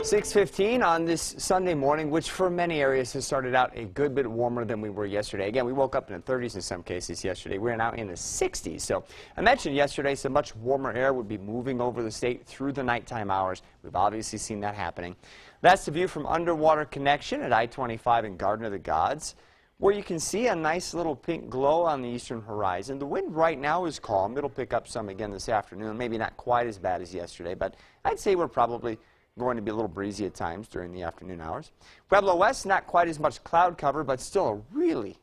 6:15 on this Sunday morning, which for many areas has started out a good bit warmer than we were yesterday. Again, we woke up in the 30s in some cases yesterday. We're now in the 60s. So I mentioned yesterday some much warmer air would be moving over the state through the nighttime hours. We've obviously seen that happening. That's the view from Underwater Connection at I-25 in Garden of the Gods, where you can see a nice little pink glow on the eastern horizon. The wind right now is calm. It'll pick up some again this afternoon. Maybe not quite as bad as yesterday, but I'd say we're probably going to be a little breezy at times during the afternoon hours. Pueblo West, not quite as much cloud cover, but still a really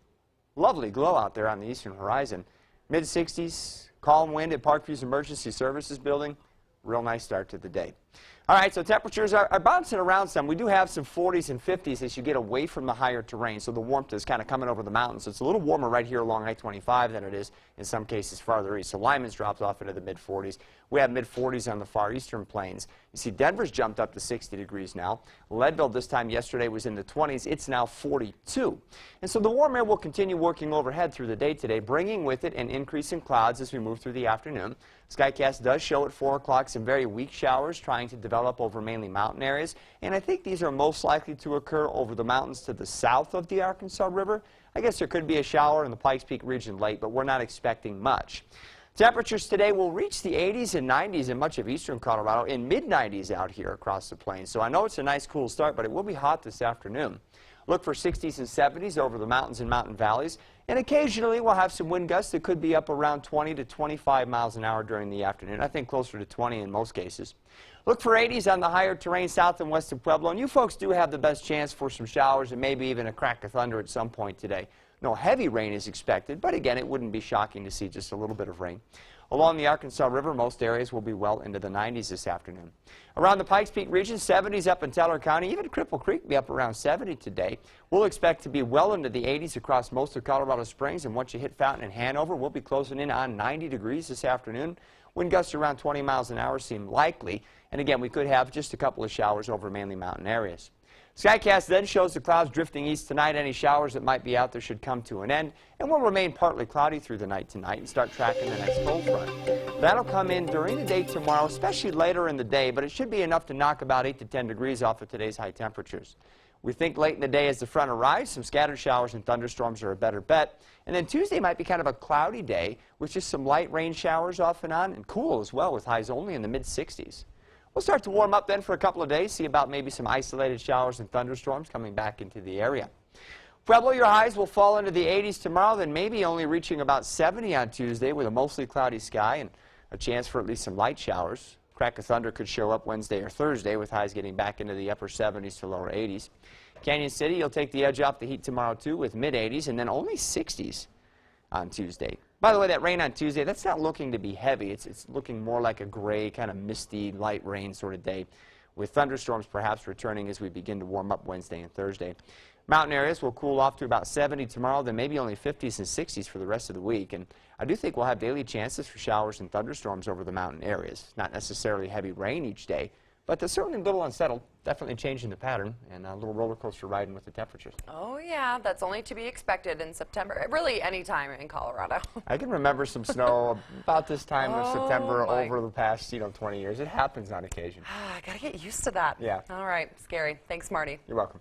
lovely glow out there on the eastern horizon. Mid-60s, calm wind at Parkview's Emergency Services Building. Real nice start to the day. All right, so temperatures are bouncing around some. We do have some 40s and 50s as you get away from the higher terrain, so the warmth is kind of coming over the mountains. So it's a little warmer right here along I-25 than it is in some cases farther east. So Lyman's drops off into the mid-40s. We have mid-40s on the far eastern plains. You see Denver's jumped up to 60 degrees now. Leadville this time yesterday was in the 20s. It's now 42. And so the warm air will continue working overhead through the day today, bringing with it an increase in clouds as we move through the afternoon. Skycast does show at 4 o'clock some very weak showers trying to develop over mainly mountain areas, and I think these are most likely to occur over the mountains to the south of the Arkansas River. I guess there could be a shower in the Pikes Peak region late, but we're not expecting much. Temperatures today will reach the 80s and 90s in much of eastern Colorado, in mid-90s out here across the plains. So I know it's a nice cool start, but it will be hot this afternoon. Look for 60s and 70s over the mountains and mountain valleys, and occasionally we'll have some wind gusts that could be up around 20 to 25 miles an hour during the afternoon. I think closer to 20 in most cases. Look for 80s on the higher terrain south and west of Pueblo, and you folks do have the best chance for some showers and maybe even a crack of thunder at some point today. No heavy rain is expected, but again, it wouldn't be shocking to see just a little bit of rain. Along the Arkansas River, most areas will be well into the 90s this afternoon. Around the Pikes Peak region, 70s up in Teller County, even Cripple Creek be up around 70 today. We'll expect to be well into the 80s across most of Colorado Springs, and once you hit Fountain and Hanover, we'll be closing in on 90 degrees this afternoon. Wind gusts around 20 miles an hour seem likely, and again, we could have just a couple of showers over mainly mountain areas. Skycast then shows the clouds drifting east tonight. Any showers that might be out there should come to an end, and will remain partly cloudy through the night tonight and start tracking the next cold front. That'll come in during the day tomorrow, especially later in the day, but it should be enough to knock about 8 to 10 degrees off of today's high temperatures. We think late in the day as the front arrives, some scattered showers and thunderstorms are a better bet. And then Tuesday might be kind of a cloudy day with just some light rain showers off and on, and cool as well with highs only in the mid-60s. We'll start to warm up then for a couple of days, see about maybe some isolated showers and thunderstorms coming back into the area. Pueblo, your highs will fall into the 80s tomorrow, then maybe only reaching about 70 on Tuesday with a mostly cloudy sky and a chance for at least some light showers. Crack of thunder could show up Wednesday or Thursday with highs getting back into the upper 70s to lower 80s. Canyon City, you'll take the edge off the heat tomorrow too with mid-80s and then only 60s on Tuesday. By the way, that rain on Tuesday, that's not looking to be heavy. It's looking more like a gray, kind of misty, light rain sort of day, with thunderstorms perhaps returning as we begin to warm up Wednesday and Thursday. Mountain areas will cool off to about 70 tomorrow, then maybe only 50s and 60s for the rest of the week. And I do think we'll have daily chances for showers and thunderstorms over the mountain areas. Not necessarily heavy rain each day, but they're certainly a little unsettled, definitely changing the pattern, and a little roller coaster riding with the temperatures. Oh yeah, that's only to be expected in September, really any time in Colorado. I can remember some snow about this time of September over the past, 20 years. It happens on occasion. I gotta get used to that. Yeah. All right, scary. Thanks, Marty. You're welcome.